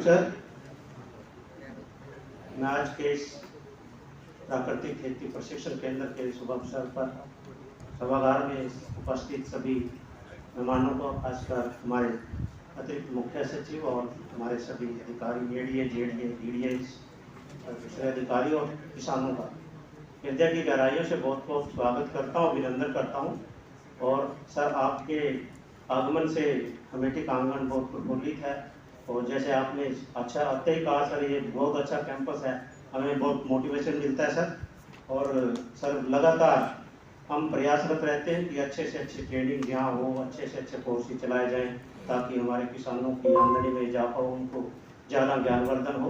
Sir, मैं आज के इस प्राकृतिक खेती प्रशिक्षण केंद्र के शुभ अवसर पर सभागार में उपस्थित सभी मेहमानों को, खासकर हमारे अतिरिक्त मुख्य सचिव और हमारे सभी अधिकारी, एडीए, जेडीए, डीडीएस और दूसरे अधिकारी और किसानों का हृदय की गहराइयों से बहुत बहुत स्वागत करता हूँ, अभिनंदन करता हूँ। और सर, आपके आगमन से अमेठी का आंगन बहुत प्रफुल्लित है और जैसे आपने अच्छा आते ही कहा सर, ये बहुत अच्छा कैंपस है, हमें बहुत मोटिवेशन मिलता है सर। और सर, लगातार हम प्रयासरत रहते हैं कि अच्छे से अच्छे ट्रेनिंग यहाँ हो, अच्छे से अच्छे कोर्सेज चलाए जाएं ताकि हमारे किसानों की आमदनी में इजाफा हो, उनको ज़्यादा ज्ञानवर्धन हो।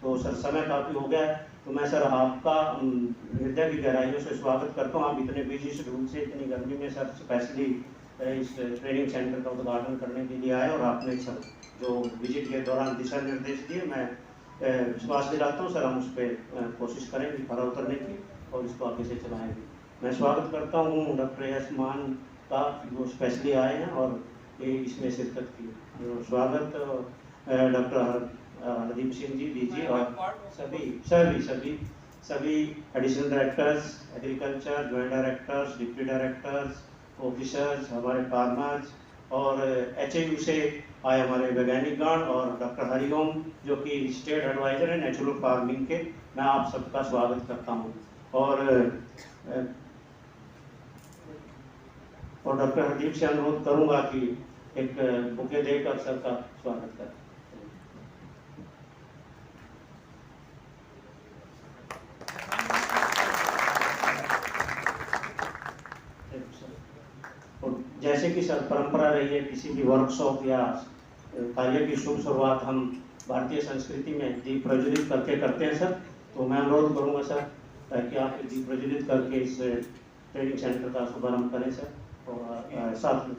तो सर, समय काफ़ी हो गया है, तो मैं सर आपका हृदय की गहराइयों से स्वागत करता हूँ। आप इतने बिजी शेड्यूल से इतनी गर्मी में सर स्पेशली इस ट्रेनिंग सेंटर का उद्घाटन करने के लिए आए और आपने सर जो विजिट के दौरान दिशा निर्देश दिए, मैं विश्वास दिलाता हूँ सर, हम उस पर कोशिश करेंगे खरा उतरने की और इसको आगे से चलाएंगे। मैं स्वागत करता हूँ डॉक्टर एस मान का, जो स्पेशली आए हैं और ये इसमें शिरकत की। स्वागत डॉक्टर हरदीप सिंह जी, डीजी, और सभी additional directors agriculture, joint directors, deputy directors, officers, हमारे फार्मर्स और एचएयू से आए हमारे वैज्ञानिकगण और डॉक्टर हरिओम जो कि स्टेट एडवाइजर है नेचुरल फार्मिंग के, मैं आप सबका स्वागत करता हूँ। और डॉक्टर हरदीप से अनुरोध करूंगा कि एक बुके देकर सर का स्वागत करें। जैसे कि सर परंपरा रही है, किसी भी वर्कशॉप या कार्य की शुभ शुरुआत हम भारतीय संस्कृति में दीप प्रज्वलित करके करते हैं सर, तो मैं अनुरोध करूंगा सर ताकि आप दीप प्रज्वलित करके इस ट्रेनिंग सेंटर का शुभारंभ करें सर। और साथ में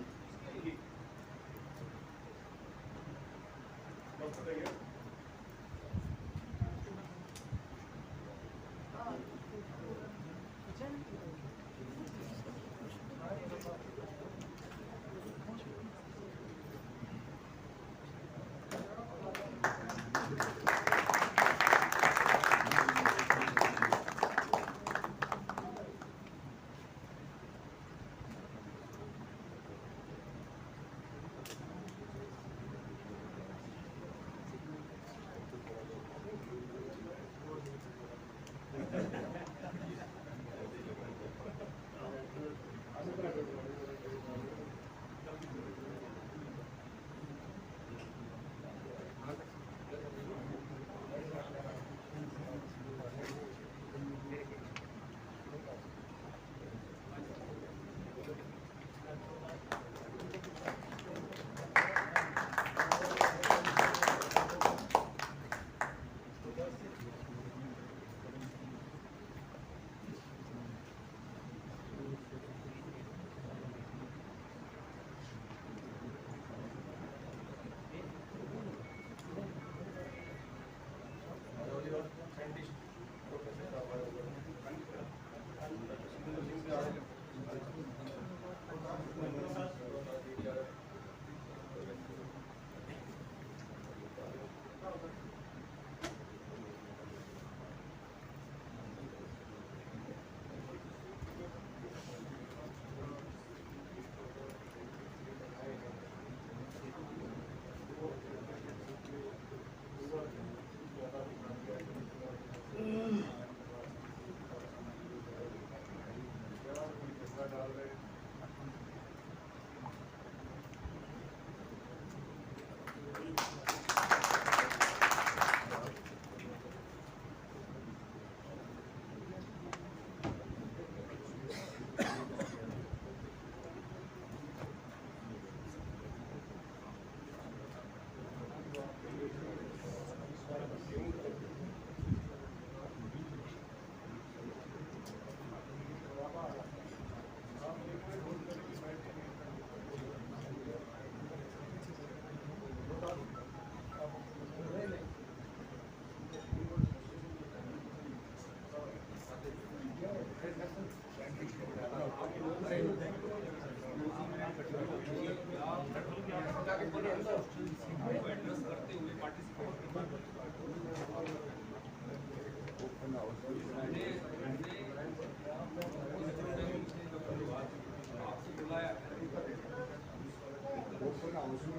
हाउस में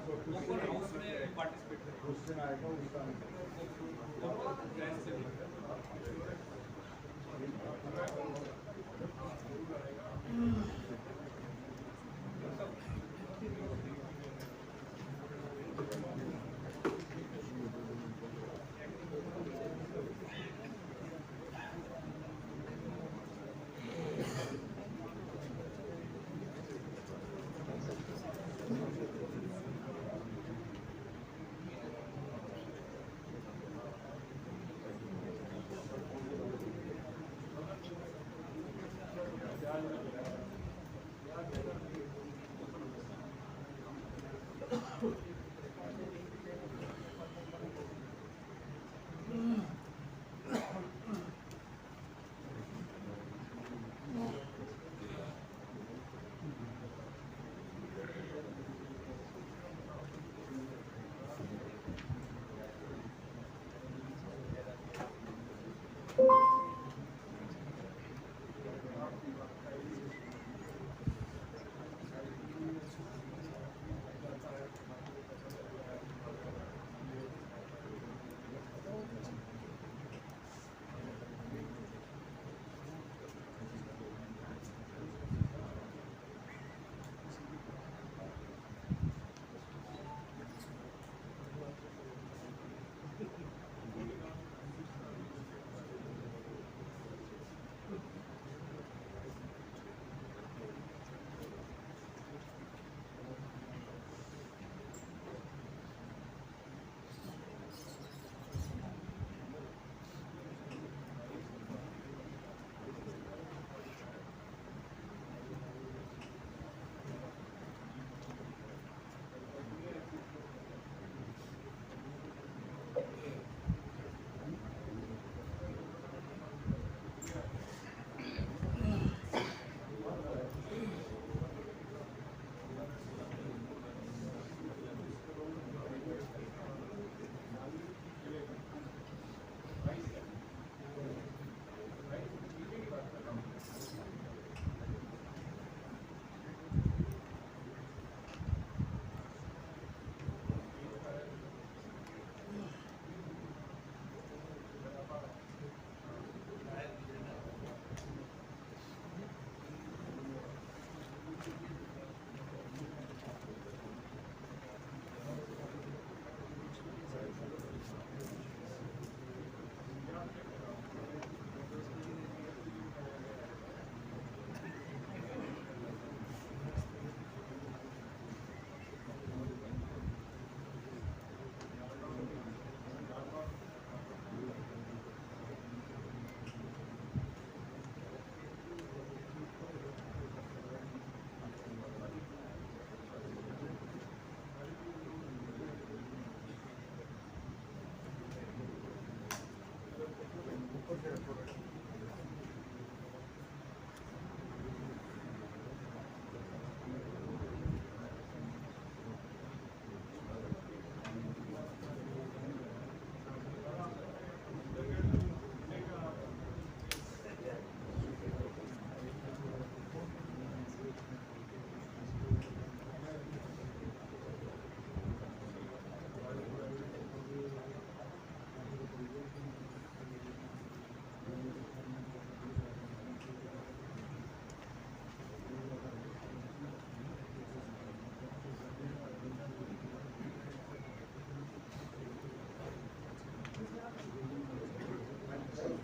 पार्टिसिपेट करें। क्वेश्चन आएगा उसका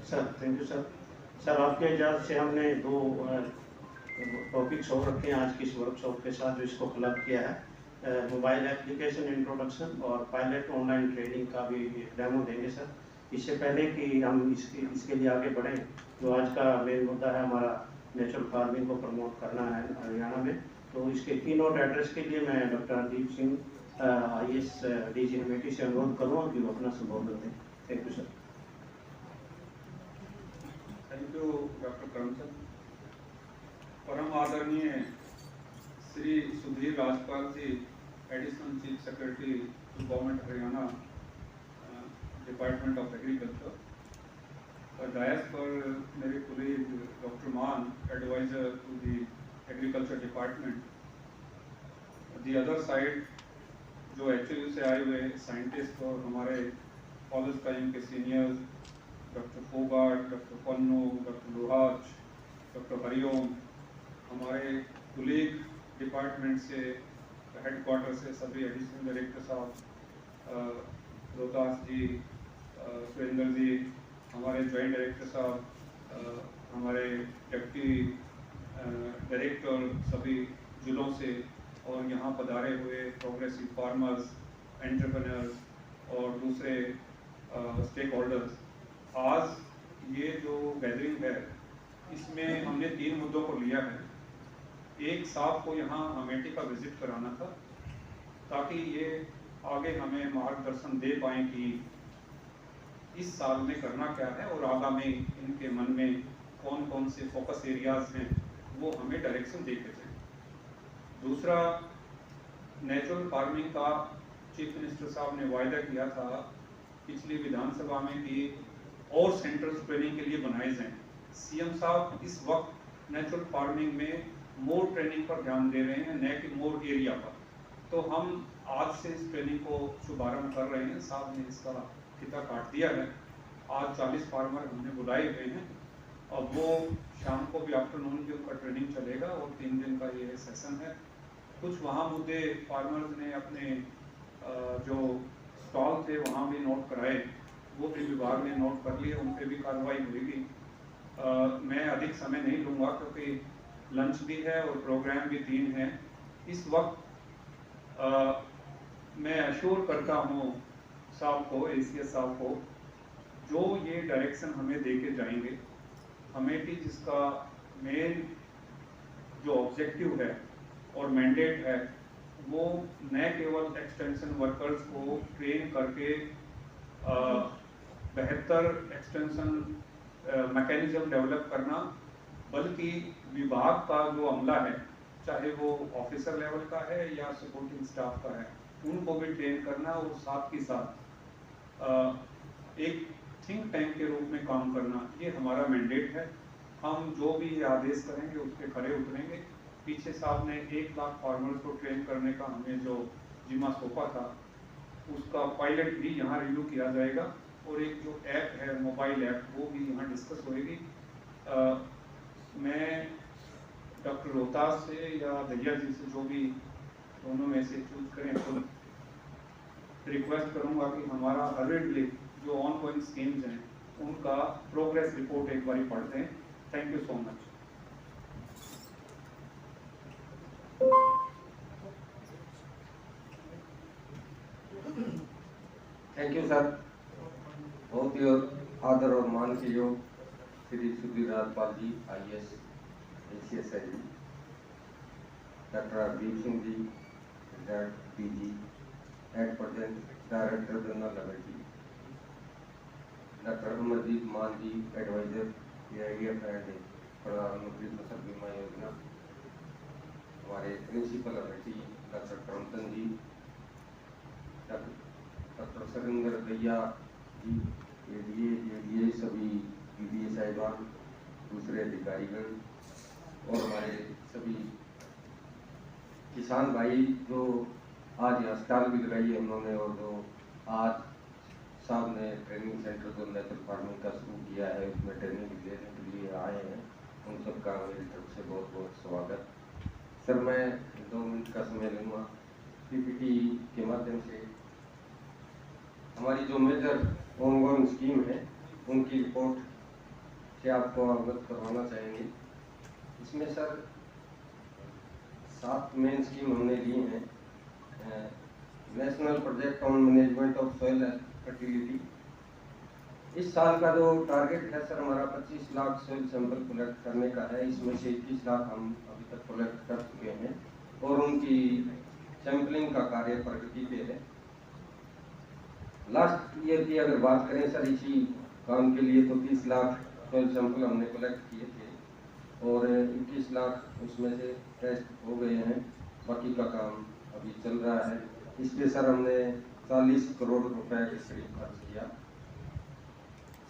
sir thank you sir. Sir आपके इजाज़त से हमने दो टॉपिक्स और रखे हैं आज की इस वर्कशॉप के साथ जो इसको क्लब किया है। मोबाइल एप्लीकेशन इंट्रोडक्शन और पायलट ऑनलाइन ट्रेडिंग का भी डेमो देंगे सर। इससे पहले कि हम इसके लिए आगे बढ़ें, जो आज का मेन मुद्दा है हमारा नेचुरल फार्मिंग को प्रमोट करना है हरियाणा में, तो इसके कीनोट एड्रेस के लिए मैं doctor Hardeep Singh IAS DG हिमेटी से अनुरोध करूँगा कि वो अपना संबोधन दें। Thank you sir. Thank you doctor Karamchand. परम आदरणीय Shri Sudhir Rajpal ji, additional chief secretary to government Haryana department of agriculture, और डायस पर मेरे colleague doctor Mann, adviser to the agriculture department, the other side जो HOU से आए हुए साइंटिस्ट और हमारे कॉलेज टाइम के seniors, doctor Phogat, doctor Pannu, doctor Lohaj, doctor Hariom, हमारे कुलीग डिपार्टमेंट से, हेडक्वार्टर से सभी एडिशनल डायरेक्टर साहब, रोहतास जी, सुरेंद्र जी, हमारे जॉइंट डायरेक्टर साहब, हमारे डिप्टी डायरेक्टर सभी जिलों से, और यहाँ पधारे हुए प्रोग्रेसिव फार्मर्स, एंटरप्रेन्योर्स और दूसरे स्टेक होल्डर्स। आज ये जो गैदरिंग है इसमें हमने 3 मुद्दों को लिया है। एक, साहब को यहाँ अमेठी का विजिट कराना था ताकि ये आगे हमें मार्गदर्शन दे पाएँ कि इस साल में करना क्या है और आगामी इनके मन में कौन कौन से फोकस एरियाज हैं वो हमें डायरेक्शन दे के जाए। दूसरा, नेचुरल फार्मिंग का चीफ मिनिस्टर साहब ने वायदा किया था पिछली विधानसभा में कि और सेंटर्स ट्रेनिंग के लिए बनाए जाएं। सीएम साहब इस वक्त नेचुरल फार्मिंग में मोर ट्रेनिंग पर ध्यान दे रहे हैं, न कि मोर एरिया पर। तो हम आज से इस ट्रेनिंग को शुभारंभ कर रहे हैं। साहब ने इसका फीता काट दिया है। आज 40 फार्मर हमने बुलाए हुए हैं और वो शाम को भी आफ्टरनून भी उनका ट्रेनिंग चलेगा और 3 दिन का ये सेशन है। कुछ वहाँ मुद्दे फार्मर्स ने अपने जो स्टॉल थे वहाँ भी नोट कराए, वो भी विभाग ने नोट कर लिए, उन पर भी कार्रवाई होगी। मैं अधिक समय नहीं लूँगा क्योंकि लंच भी है और प्रोग्राम भी 3 हैं। इस वक्त मैं अश्योर करता हूँ साहब को, ACS साहब को, जो ये डायरेक्शन हमें दे के जाएंगे, अमेठी जिसका मेन जो ऑब्जेक्टिव है और मैंडेट है वो न केवल एक्सटेंशन वर्कर्स को ट्रेन करके बेहतर एक्सटेंशन मैकेनिज्म डेवलप करना, बल्कि विभाग का जो अमला है, चाहे वो ऑफिसर लेवल का है या सपोर्टिंग स्टाफ का है, उनको भी ट्रेन करना और साथ ही साथ एक थिंक टैंक के रूप में काम करना, ये हमारा मैंडेट है। हम जो भी आदेश करेंगे उस पर खड़े उतरेंगे। पीछे साहब ने 1 लाख फार्मर्स को ट्रेन करने का हमें जो जिम्मा सौंपा था, उसका पायलट भी यहाँ रिव्यू किया जाएगा और एक जो ऐप है मोबाइल ऐप, वो भी यहाँ डिस्कस होएगी। मैं डॉक्टर रोहतास से या दहिया जी से, जो भी दोनों में से चूज करें, तो रिक्वेस्ट करूंगा कि हमारा हर्रिडली जो ऑन गोइंग स्कीम्स हैं उनका प्रोग्रेस रिपोर्ट एक बार पढ़ दें। Thank you so much. Thank you sir. बहुत ही आदर और मान के योग Shri Sudhir Rajpal ji, IAS ACS ji, doctor Hardeep Singh ji, retired PG, at present director general Amethi, doctor Amarjeet Maan ji, adviser AIF and प्रधानमंत्री फसल बीमा योजना, हमारे प्रिंसिपल अमेठी डॉक्टर करमचंद जी, डॉक्टर सुरेंद्र दैया जी, ADA सभी PDA साहिबान, दूसरे अधिकारीगण और हमारे सभी किसान भाई जो आज यहाँ स्टॉल भी लगाई है उन्होंने, और जो आज साहब ने ट्रेनिंग सेंटर जो नेचुरल फार्मिंग का शुरू किया है उसमें ट्रेनिंग लेने के लिए आए हैं, उन सबका मेरी तरफ से बहुत बहुत स्वागत। सर, मैं 2 मिनट का समय लूँगा। PPT के माध्यम से हमारी जो मेजर ऑनगोइंग स्कीम है उनकी रिपोर्ट से आपको अवगत करवाना चाहेंगे। इसमें सर 7 मेन स्कीम हमने ली हैं। National project on management of soil fertility, इस साल का जो टारगेट है सर हमारा 25 लाख सॉइल सैंपल कलेक्ट करने का है। इसमें से 21 लाख हम अभी तक कलेक्ट कर चुके हैं और उनकी सैंपलिंग का कार्य प्रगति पे है। लास्ट ईयर की अगर बात करें सर, इसी काम के लिए तो 30 लाख सॉइल सैंपल हमने कलेक्ट किए थे और 21 लाख उसमें से टेस्ट हो गए हैं, बाकी का काम अभी चल रहा है। इस पे सर हमने 40 करोड़ रुपए के करीब खर्च किया।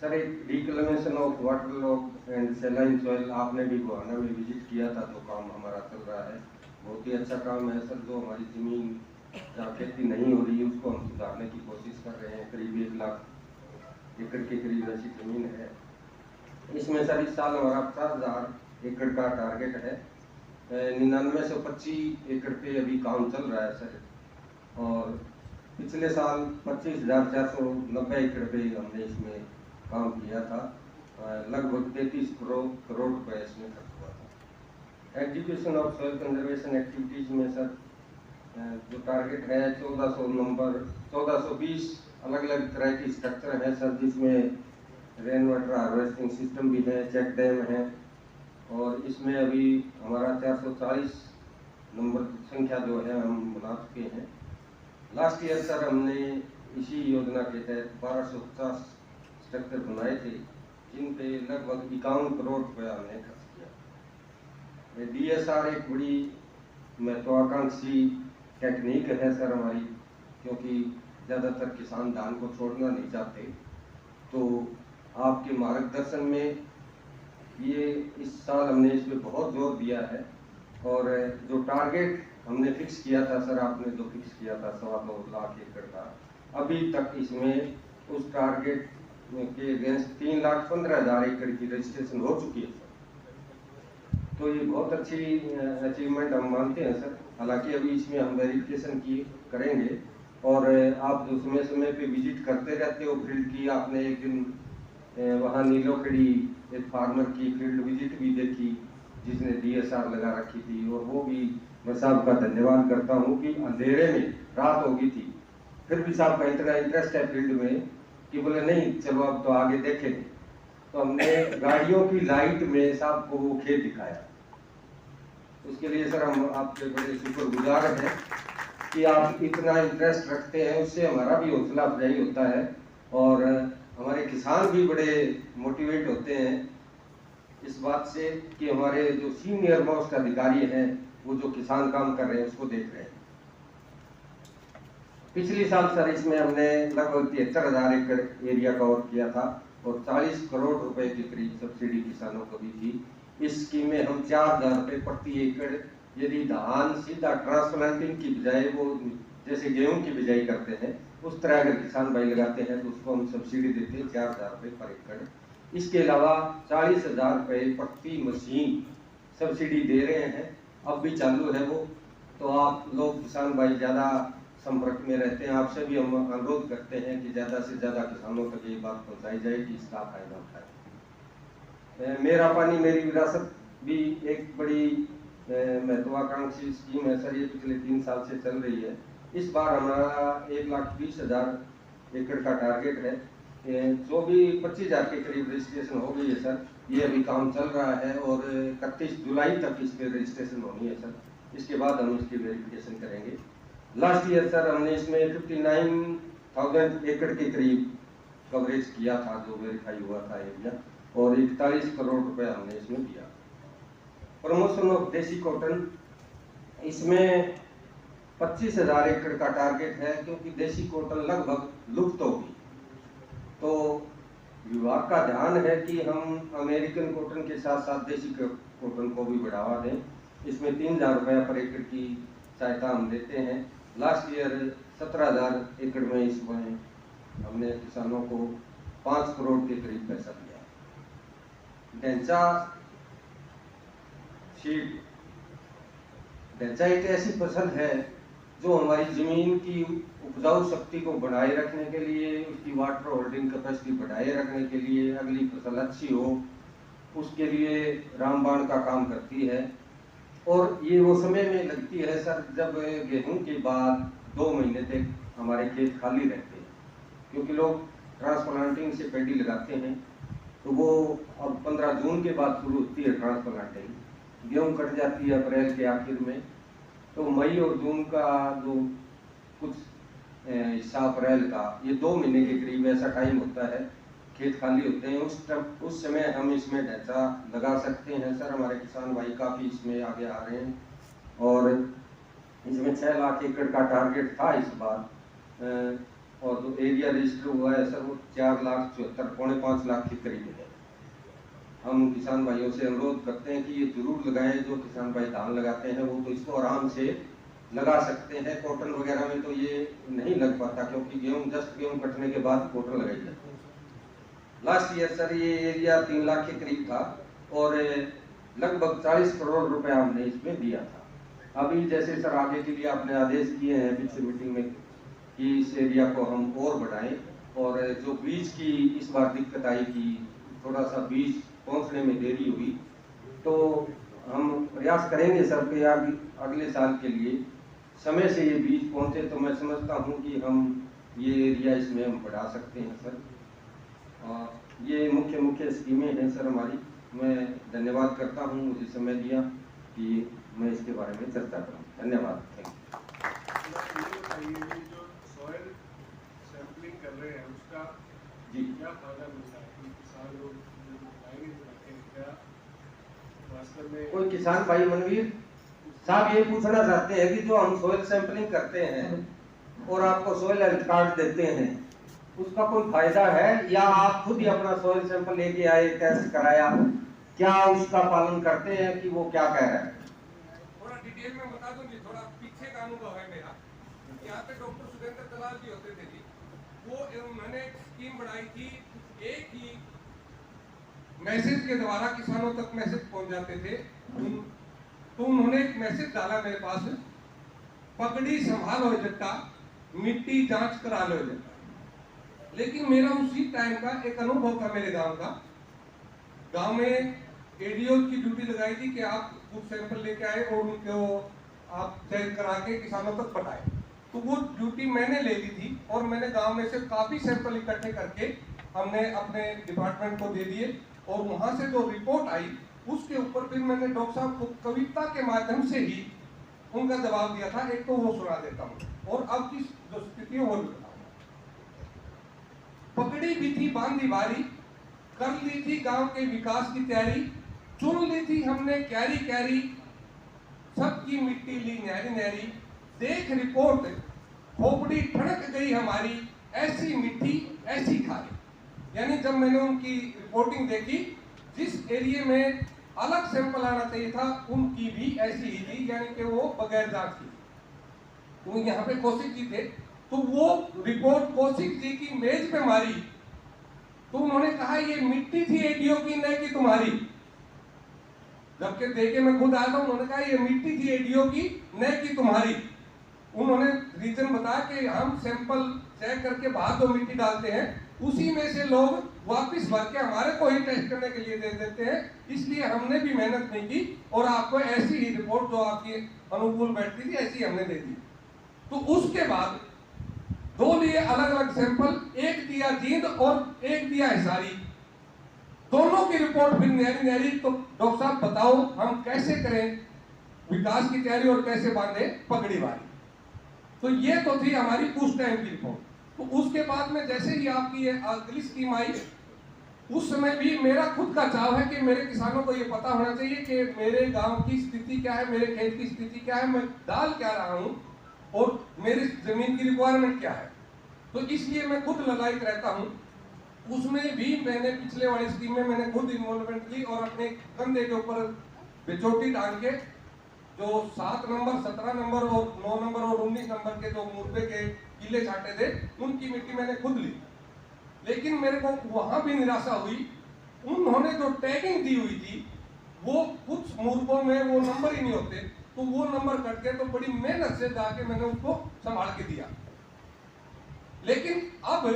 सर, एक reclamation of water log and saline soil, आपने भी गोहाना में विजिट किया था, जो काम हमारा चल रहा है बहुत ही अच्छा काम है सर। जो हमारी ज़मीन जहाँ खेती नहीं हो रही है उसको हम सुधारने की कोशिश कर रहे हैं। करीब 1 लाख एकड़ के करीब ऐसी जमीन है। इसमें सर इस साल हमारा 50,000 एकड़ का टारगेट है। 9925 एकड़ पे अभी काम चल रहा है सर, और पिछले साल 25,490 एकड़ पे हमने इसमें काम किया था। लगभग 33 करोड़ रुपए इसमें खर्च हुआ था। Execution of soil conservation activities में सर जो टारगेट है 1420 अलग अलग तरह की स्ट्रक्चर है सर, जिसमें रेन वाटर हार्वेस्टिंग सिस्टम भी है, चेक डैम है, और इसमें अभी हमारा 440 नंबर संख्या जो है हम बना चुके हैं। लास्ट ईयर सर हमने इसी योजना के तहत 1250 स्ट्रक्चर बनाए थे, जिन पे लगभग 51 करोड़ रुपया हमने खर्च किया। DSR एक बड़ी महत्वाकांक्षी टेक्निक है सर हमारी, क्योंकि ज़्यादातर किसान धान को छोड़ना नहीं चाहते। तो आपके मार्गदर्शन में ये इस साल हमने इस पर बहुत जोर दिया है, और जो टारगेट हमने फिक्स किया था सर, आपने जो फिक्स किया था 2.25 लाख एकड़ का, अभी तक इसमें उस टारगेट के अगेंस्ट 3,15,000 एकड़ की रजिस्ट्रेशन हो चुकी है सर। तो ये बहुत अच्छी अचीवमेंट हम मानते हैं सर। हालांकि अभी इसमें हम वेरिफिकेशन की करेंगे, और आप जो समय समय पे विजिट करते रहते हो फील्ड की, आपने एक दिन वहाँ नीलोखेड़ी एक फार्मर की फील्ड विजिट भी देखी जिसने DSR लगा रखी थी, और वो भी मैं साहब का धन्यवाद करता हूँ कि अंधेरे में रात हो गई थी, फिर भी साहब का इतना इंटरेस्ट है फील्ड में कि बोले नहीं चलो अब तो आगे देखेंगे। तो हमने गाड़ियों की लाइट में साहब को वो खेत दिखाया। उसके लिए सर हम आपके बड़े शुक्रगुजार हैं कि आप इतना इंटरेस्ट रखते हैं, उससे हमारा भी हौसला अफजाई होता है, और हमारे किसान भी बड़े मोटिवेट होते हैं इस बात से कि हमारे जो सीनियर मोस्ट अधिकारी हैं वो जो किसान काम कर रहे हैं उसको देख रहे हैं। पिछली साल सर इसमें हमने लगभग 73,000 एकड़ एरिया कवर किया था, और 40 करोड़ रुपए के करीब सब्सिडी किसानों को भी थी। इस स्कीम में हम 4,000 रुपये प्रति एकड़, यदि धान सीधा ट्रांसप्लांटिंग की बजाय वो जैसे गेहूं की बिजाई करते हैं उस तरह अगर किसान भाई लगाते हैं तो उसको हम सब्सिडी देते हैं 4,000 रुपये पर एकड़। इसके अलावा 40,000 रुपये प्रति मशीन सब्सिडी दे रहे हैं, अब भी चालू है वो। तो आप लोग किसान भाई ज़्यादा संपर्क में रहते हैं, आपसे भी हम अनुरोध करते हैं कि ज़्यादा से ज़्यादा किसानों तक ये बात पहुँचाई जाए कि इसका फायदा उठाए। मेरा पानी मेरी विरासत भी एक बड़ी महत्वाकांक्षी स्कीम है सर, ये पिछले 3 साल से चल रही है। इस बार हमारा 1,20,000 एकड़ का टारगेट है। 24-25,000 के करीब रजिस्ट्रेशन हो गई है सर, ये अभी काम चल रहा है, और 31 जुलाई तक इस पर रजिस्ट्रेशन होनी है सर। इसके बाद हम इसकी वेरिफिकेशन करेंगे। लास्ट ईयर सर हमने इसमें 59,000 एकड़ के करीब कवरेज किया था, जो वेरीफाई हुआ था एरिया, और 41 करोड़ रुपए हमने इसमें दिया। प्रमोशन ऑफ देसी कॉटन, इसमें 25,000 एकड़ का टारगेट है, क्योंकि देसी कॉटन लगभग लुप्त होगी। तो विभाग का ध्यान है कि हम अमेरिकन कॉटन के साथ साथ देसी कॉटन को भी बढ़ावा दें। इसमें 3,000 रुपये पर एकड़ की सहायता हम देते हैं। लास्ट ईयर 17,000 एकड़ में इसमें हमने किसानों को 5 करोड़ के करीब पैसा दिया। ढैंचा सीड, ढैंचा एक ऐसी फसल है जो हमारी जमीन की उपजाऊ शक्ति को बढ़ाए रखने के लिए, उसकी वाटर होल्डिंग कैपेसिटी बढ़ाए रखने के लिए, अगली फसल अच्छी हो उसके लिए रामबाण का काम करती है। और ये वो समय में लगती है सर जब गेहूं के बाद 2 महीने तक हमारे खेत खाली रहते हैं, क्योंकि लोग ट्रांसप्लांटिंग से पैडी लगाते हैं। तो वो अब 15 जून के बाद शुरू होती है ट्रांसप्लांटिंग, गेहूं कट जाती है अप्रैल के आखिर में। तो मई और जून का जो कुछ हिस्सा अप्रैल का, ये 2 महीने के करीब ऐसा टाइम होता है, खेत खाली होते हैं। उस समय हम इसमें ढैंचा लगा सकते हैं सर। हमारे किसान भाई काफ़ी इसमें आगे आ रहे हैं, और इसमें 6 लाख एकड़ का टारगेट था इस बार, और जो एरिया रजिस्टर हुआ है सर वो 4,74,000 पौने 5 लाख के करीब है। हम किसान भाइयों से अनुरोध करते हैं कि ये जरूर लगाएं। जो किसान भाई धान लगाते हैं वो तो इसको आराम से लगा सकते हैं। कॉटन वगैरह में तो ये नहीं लग पाता, क्योंकि गेहूं कटने के बाद कॉटन लगाई जाती है। लास्ट ईयर सर ये एरिया 3 लाख के करीब था और लगभग 40 करोड़ रुपए हमने इसमें दिया था। अभी जैसे सर आगे के लिए आपने आदेश दिए हैं पिछले मीटिंग में कि इस एरिया को हम और बढ़ाएं, और जो बीज की इस बार दिक्कत आई कि थोड़ा सा बीज पहुंचने में देरी हुई, तो हम प्रयास करेंगे सर कि अगले साल के लिए समय से ये बीज पहुंचे, तो मैं समझता हूं कि हम ये एरिया इसमें हम बढ़ा सकते हैं सर। और ये मुख्य स्कीमें हैं सर हमारी। मैं धन्यवाद करता हूं मुझे समय दिया कि मैं इसके बारे में चर्चा करूं। धन्यवाद। जो सॉइल सैंपलिंग कर रहे हैं उसका जी क्या फायदा मिलता है कि किसान लोग क्या वास्तव में कोई किसान भाई मनवीर साहब ये पूछना चाहते हैं कि जो हम सॉइल सैंपलिंग करते हैं और आपको सॉइल हेल्थ कार्ड देते हैं, उसका कोई फायदा है, या आप खुद ही अपना सॉइल सैंपल लेके आए, टेस्ट कराया, क्या उसका पालन करते हैं कि वो क्या कह रहा है? थोड़ा डिटेल में बता दूंगी। थोड़ा पीछे का अनुभव है मेरा। यहाँ पे डॉक्टर सुरेंद्र दलाल जी होते थे जी, वो मैंने एक स्कीम बढ़ाई थी। एक ही मैसेज के द्वारा किसानों तक मैसेज पहुंच जाते थे। तो उन्होंने एक मैसेज डाला मेरे पास, पगड़ी संभालो जट्टा, मिट्टी जांच करा लो जट्टा। लेकिन मेरा उसी टाइम का एक अनुभव था मेरे गांव में एडीओ की ड्यूटी लगाई थी कि आप कुछ सैंपल लेके आए और उनको आप चेक करा के किसानों तक पटाए। तो वो ड्यूटी मैंने ले ली थी और मैंने गांव में से काफी सैंपल इकट्ठे करके हमने अपने डिपार्टमेंट को दे दिए, और वहां से जो रिपोर्ट आई उसके ऊपर फिर मैंने डॉक्टर साहब को कविता के माध्यम से ही उनका जवाब दिया था। एक तो वो सुना देता हूँ, और अब की जो स्थिति है वो भी बताऊंगा। पकड़ी भी थी बांधी बारी, कर ली थी गांव के विकास की तैयारी, चुन ली थी हमने क्यारी क्यारी, सबकी मिट्टी ली न्यारी न्यारी, देख रिपोर्ट खोपड़ी ठनक गई हमारी, ऐसी मिट्टी ऐसी खारी। यानी जब मैंने उनकी रिपोर्टिंग देखी, जिस एरिया में अलग सैंपल आना चाहिए था उनकी भी ऐसी ही थी, यानी कि वो बगैर जांच की। तो यहाँ पे कौशिक जी थे, तो वो रिपोर्ट कौशिक जी की मेज पे मारी, तो उन्होंने कहा ये मिट्टी थी एडीओ की, नहीं कि तुम्हारी। जबकि देखे मैं खुद आया था, उन्होंने कहा ये मिट्टी थी एडीओ की, नहीं कि तुम्हारी। उन्होंने रीजन बताया कि हम सैंपल चेक करके बाहर जो मिट्टी डालते हैं उसी में से लोग वापस भर के हमारे को ही टेस्ट करने के लिए दे देते हैं, इसलिए हमने भी मेहनत नहीं की और आपको ऐसी ही रिपोर्ट जो आपकी अनुकूल बैठती थी ऐसी हमने दे दी। तो उसके बाद दो लिए अलग अलग सैंपल, एक दिया जींद और एक दिया हिसारी, दोनों की रिपोर्ट फिर न्यारी न्यारी। तो डॉक्टर साहब बताओ हम कैसे करें विकास की तैयारी और कैसे बांधे पगड़ी वाली। तो ये तो थी हमारी उस टाइम की रिपोर्ट। तो उसके बाद में जैसे ही आपकी ये अगली स्कीम आई, उस समय भी मेरा खुद का चाव है कि मेरे किसानों को ये पता होना चाहिए कि मेरे गांव की स्थिति क्या है, मेरे खेत की स्थिति क्या है, मैं डाल क्या रहा हूं और मेरी जमीन की रिक्वायरमेंट क्या है। तो इसलिए मैं खुद ललायत रहता हूं। उसमें भी मैंने पिछले वाली स्कीम में मैंने खुद इन्वॉल्वमेंट ली और अपने कंधे के ऊपर बिचौटी टांग के जो 7 नंबर 17 नंबर और 9 नंबर और 19 नंबर के जो मुर्बे के किले छाटे थे उनकी मिट्टी मैंने खुद ली। लेकिन मेरे को वहां भी निराशा हुई, उन्होंने जो टैगिंग दी हुई थी वो कुछ मुर्बों में वो नंबर ही नहीं होते, तो वो नंबर कट गए। तो बड़ी मेहनत से जाके मैंने उसको संभाल के दिया। लेकिन अब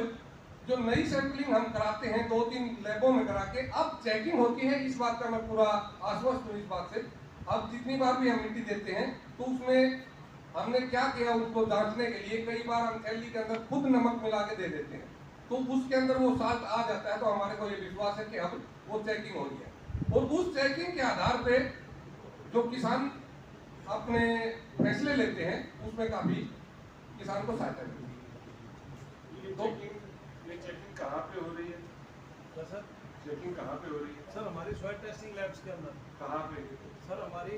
जो नई सैंपलिंग हम कराते हैं 2-3 लैबों में करा के, अब चेकिंग होती है, इस बात का मैं पूरा आश्वस्त हूँ इस बात से। अब जितनी बार भी हम मिट्टी देते हैं तो उसमें हमने क्या किया, उसको जांचने के लिए कई बार हम थैली के अंदर खुद नमक मिला के दे देते हैं, तो उसके अंदर वो साल्ट आ जाता है। तो हमारे को ये विश्वास है कि अब वो चेकिंग हो रही है और उस चेकिंग के आधार पे जो किसान अपने फैसले लेते हैं उसमें काफी किसान को सहायता मिलती है। ये चेकिंग कहाँ पे हो रही है सर? चेकिंग कहाँ पे हो रही है सर? हमारी सॉइल टेस्टिंग लैब्स के अंदर। कहाँ पे? सर हमारी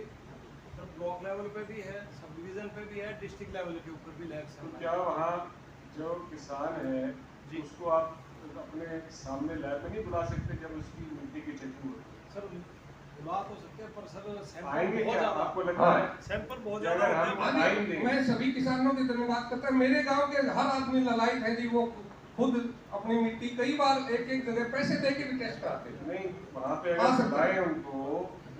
ब्लॉक लेवल पे भी है, सब डिवीजन पे भी है, डिस्ट्रिक्ट लेवल के ऊपर भी लैब्स हैं। तो क्या वहाँ जो किसान है उसको आप अपने सामने लैब में नहीं बुला सकते जब उसकी मिट्टी की चेकिंग हो? सर बुला करवा तो सकते हैं, पर सर सैंपल आएंगे बहुत क्या ज्यादा, आपको लगता है? सैंपल बहुत अगर ज्यादा हम होते हैं। टाइम दें, मैं सभी किसानों की धन्यवाद करता हूँ। मेरे गांव के हर आदमी ललायत है जी, वो खुद अपनी मिट्टी कई बार एक एक जगह पैसे दे के भी टेस्ट कराते हैं। नहीं वहाँ पे आ अगर सकते बुलाए हैं। उनको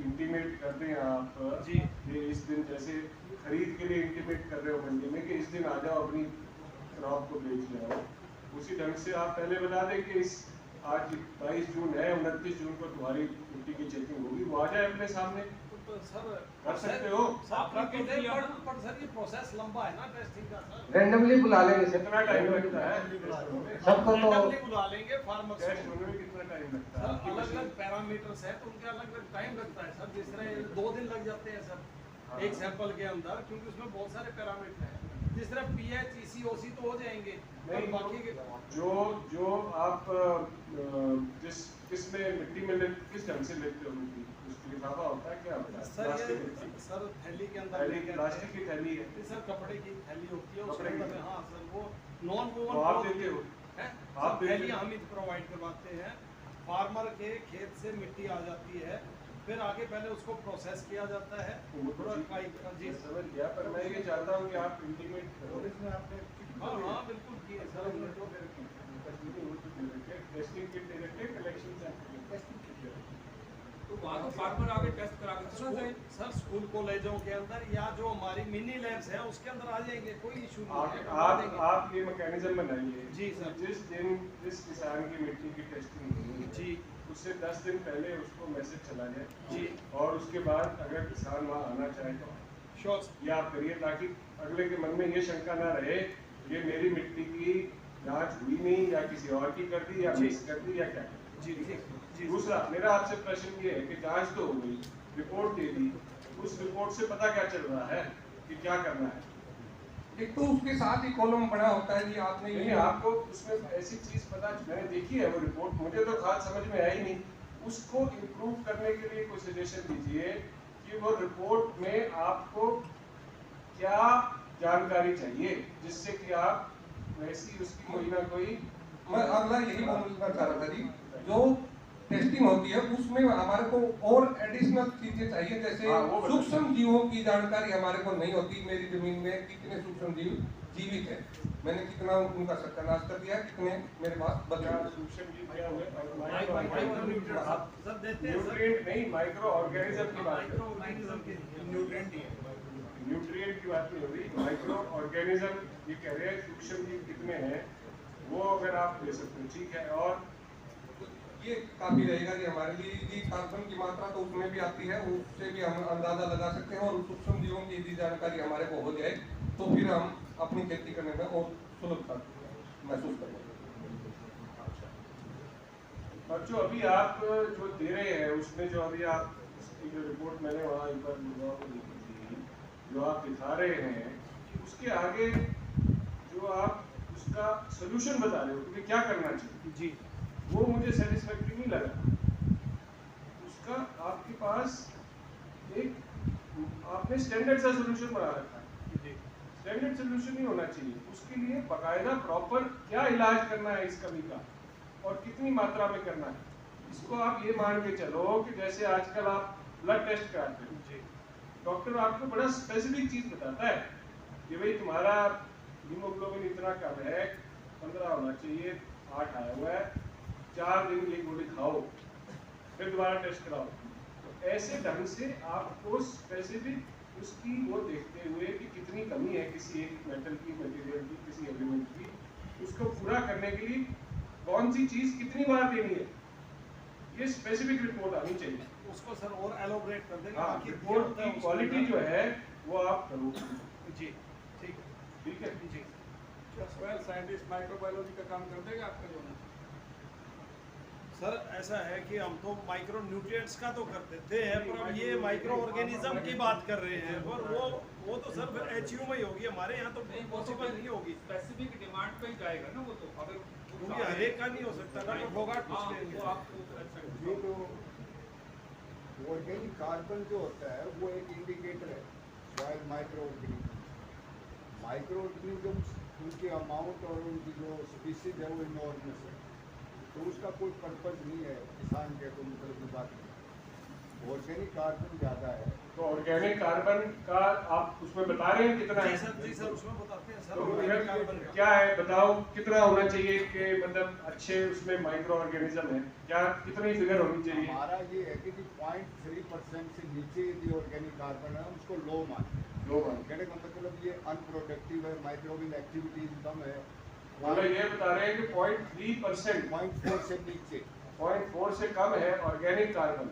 इंटीमेट कर दें आप जी। कि इस दिन जैसे खरीद के लिए इंटीमेट कर रहे हो मंडी में कि इस दिन आ जाओ अपनी क्रॉप को बेच ले आओ, उसी ढंग से आप पहले बता दें कि इस आज 22 जून है, 29 जून को तुम्हारी मिट्टी की चेकिंग होगी, वो आ जाए अपने सामने। तो सर कर सकते हो। सर कर तो दे, पर सर ये प्रोसेस लंबा है ना टेस्टिंग का सर। रैंडमली बुला लेंगे सर, कितना टाइम लगता है टेस्ट होने में? सबको तो Randomly बुला लेंगे फार्मर्स टेस्ट को। होने में कितना टाइम लगता है? सर आपकी अलग मशीन- अलग पैरामीटर्स है तो उनके अलग अलग टाइम लगता है सर। जिस तरह 2 दिन लग जाते हैं सर हाँ। एक सैंपल के अंदर, क्योंकि उसमें बहुत सारे पैरामीटर हैं। जिस तरह पीएच, EC, तो हो जाएंगे, और नहीं, बाकी के जो आप किस में मिट्टी में किस ढंग से लेते हो मिट्टी, उसकी लिफाफा होता है क्या होता है? सर प्लास्टिक ये की? सर थैली के अंदर थैली, लेके आते प्लास्टिक हैं। की थैली है। ये सर कपड़े की थैली होती है, उसके कपड़े की? अंदर हाँ सर वो नॉन तो वोवन आप देते हो? है। आप देते थैलियाँ हो? हम ही प्रोवाइड करवाते हैं। फार्मर के खेत से मिट्टी आ जाती है, फिर आगे पहले उसको प्रोसेस किया जाता है। वो तो थोड़ा ठीक- काई- जी मैं समझ गया, पर मैं ये चाहता हूँ कि आप इंटीमेट करो। हाँ हाँ बिल्कुल किए सर हमने तो। टेस्टिंग किट दे रखे, कलेक्शन सैंपल। तो वहाँ तो फार्मर आगे टेस्ट करा के चला जाए। सर स्कूल कॉलेजों के अंदर या जो हमारी मिनी लैब्स हैं उसके अंदर आ जाएंगे, कोई इशू नहीं है, करवा देंगे। आप ये मैकेनिज्म बनाइए। जी सर। जिस दिन जिस किसान की मिट्टी की टेस्टिंग होगी जी उससे 10 दिन पहले उसको मैसेज चला जाए जी और उसके बाद अगर किसान वहाँ आना चाहे तो श्योर सर। ये आप करिए, ताकि अगले के मन में ये शंका ना रहे ये मेरी मिट्टी की जांच हुई नहीं या किसी और की कर दी या जी। मिस कर दी या क्या कर दी। जी ठीक जी दूसरा मेरा आपसे प्रश्न ये है कि जांच तो हो गई, रिपोर्ट दे दी, उस रिपोर्ट से पता क्या चल रहा है कि क्या करना है? एक तो उसके साथ ही कॉलम बना होता है जी, आपने नहीं, ये आपको उसमें ऐसी चीज पता, मैंने देखी है वो रिपोर्ट, मुझे तो खास समझ में आई नहीं। उसको इम्प्रूव करने के लिए कोई सजेशन दीजिए कि वो रिपोर्ट में आपको क्या जानकारी चाहिए जिससे कि आप वैसी उसकी कोई ना कोई मैं अगला यही बोलना चाह रहा था जी, जो टेस्टिंग होती है उसमें हमारे को और एडिशनल चीजें चाहिए, जैसे हाँ, वो बताइए। सूक्ष्म जीवों की जानकारी हमारे को नहीं होती। मेरी जमीन में कितने सूक्ष्म जीव जीवित है, मैंने कितना उनका सत्यानाश कर दिया, कितने मेरे पास बचे क्या हुए। सूक्ष्म जीव क्या हुए माइक्रोन्यूट्रिएंट्स आप सर देते हैं सर। न्यूट्रिएंट नहीं, माइक्रो ऑर्गेनिज्म की बात माइक्रो करें। ऑर्गेनिज्म के न्यूट्रिएंट ही है। न्यूट्रिएंट की बात नहीं हो रही, माइक्रो ऑर्गेनिज्म ये कह रहे हैं सूक्ष्म जीव कितने हैं वो अगर आप ले सकते हो ठीक है। और ये काफी रहेगा कि हमारे लिए यदि कार्बन की मात्रा तो उसमें भी आती है, उससे भी हम अंदाजा लगा सकते हैं, और सूक्ष्म जीवों की यदि जानकारी हमारे को हो जाए तो फिर हम अपनी खेती करने में और सुलभता महसूस करेंगे। और जो अभी आप जो दे रहे हैं उसमें जो अभी आप उसकी जो रिपोर्ट मैंने वहाँ एक बार युवाओं को देखी थी, जो आप दिखा रहे हैं उसके आगे जो आप उसका सोल्यूशन बता रहे हो कि क्या करना चाहिए, जी वो मुझे सेटिस्फैक्टरी नहीं लगा। उसका आपके पास एक आपने स्टैंडर्ड सा सोल्यूशन बना रखा है। जी स्टैंडर्ड सोल्यूशन नहीं होना चाहिए, उसके लिए बाकायदा प्रॉपर क्या इलाज करना है इस कमी का और कितनी मात्रा में करना है। इसको आप ये मान के चलो कि जैसे आजकल आप ब्लड टेस्ट कराते हो, जी डॉक्टर आपको बड़ा स्पेसिफिक चीज बताता है कि भाई तुम्हारा हीमोग्लोबिन इतना कम है, 15 होना चाहिए, 8 आया हुआ है, 4 दिन ये गोली खाओ, फिर दोबारा टेस्ट कराओ। तो ऐसे ढंग से आपको स्पेसिफिक उसकी वो देखते हुए कि कितनी कमी है किसी एक मेटल की, मटेरियल की, किसी एलिमेंट की, उसको पूरा करने के लिए कौन सी चीज कितनी बार देनी है, ये स्पेसिफिक रिपोर्ट आनी चाहिए। उसको सर और एलोबरेट कर देंगे। हाँ, आखिर क्या रिपोर्ट होता है की उसके क्वालिटी अंदर। जो है वो आप करो। जी ठीक है ठीक है। जी सॉइल साइंटिस्ट माइक्रोबायोलॉजी का काम कर देगा आपका जो है। सर ऐसा है कि हम तो माइक्रो न्यूट्रिएंट्स का तो करते थे पर अब ये माइक्रो ऑर्गेनिज्म की बात कर रहे हैं, और वो तो सर फिर HU में ही होगी, हमारे यहाँ तो पॉसिबल नहीं होगी, स्पेसिफिक डिमांड पे ही जाएगा ना वो तो। अगर क्योंकि हर एक का नहीं हो सकता ना, तो फोगाट हाँ, पूछ लेंगे। वो आपको ये तो ऑर्गेनिक कार्बन जो होता है वो एक इंडिकेटर है soil micro organism. Micro organism उनकी अमाउंट और उनकी जो स्पीसीज है वो इनॉर्मस है, तो उसका कोई पर्पज नहीं है किसान के को मतलब की बात नहीं। ऑर्गेनिक कार्बन ज़्यादा है। तो ऑर्गेनिक कार्बन का आप उसमें बता रहे हैं कितना है? जी सर उसमें बताते हैं सर तो organic carbon का। क्या है बताओ, कितना होना चाहिए कि मतलब अच्छे उसमें माइक्रो ऑर्गेनिज्म है, क्या कितनी फिगर होनी चाहिए? हमारा ये है कि 0.3% से नीचे यदि ऑर्गेनिक कार्बन है उसको लो मानते हैं। लो मान कहने का मतलब ये अनप्रोडक्टिव है, माइक्रोबियल एक्टिविटीज कम है। मतलब ये बता रहे हैं कि 0.3%, 0.4 से नीचे 0.4 से कम है ऑर्गेनिक कार्बन।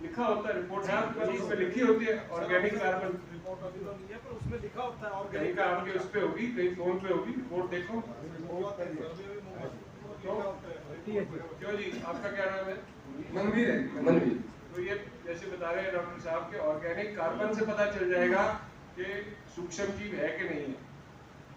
लिखा होता है, रिपोर्ट है आपके पास, उसमें लिखी होती है ऑर्गेनिक कार्बन। रिपोर्ट अभी तो नहीं है पर उसमें लिखा होता है कहीं ऑर्गेनिक का आपके उस पे होगी, कहीं फोन पे होगी, रिपोर्ट देखो। क्यों जी, आपका क्या नाम है? मनवीर है, मनवीर। तो ये जैसे बता रहे हैं डॉक्टर साहब के ऑर्गेनिक कार्बन से पता चल जाएगा कि सूक्ष्म जीव है कि नहीं है।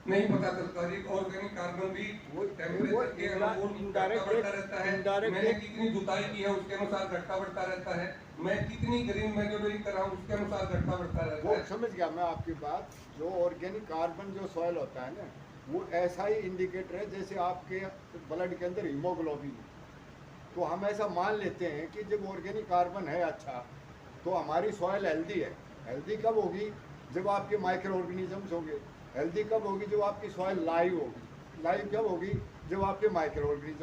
नहीं पता चलता जी, ऑर्गेनिक कार्बन भी वो टेम्परेचर के अनुकूल indirect घटता बढ़ता रहता है। indirect मैंने कितनी जुताई की है उसके अनुसार घटता बढ़ता रहता है। मैं कितनी ग्रीन मेथोडोलॉजी कर रहा हूँ उसके अनुसार घटता बढ़ता रहता वो है। समझ गया मैं आपकी बात। जो ऑर्गेनिक कार्बन जो सॉइल होता है ना, वो ऐसा ही इंडिकेटर है जैसे आपके ब्लड के अंदर हीमोग्लोबिन है। तो हम ऐसा मान लेते हैं कि जब ऑर्गेनिक कार्बन है अच्छा, तो हमारी सॉइल हेल्दी है। हेल्दी कब होगी? जब आपके माइक्रो ऑर्गेनिजम्स होंगे। हेल्दी कब होगी? जब आपकी सॉइल लाइव होगी। लाइव कब होगी? जब आपके माइक्रो ऑर्गेनिज्म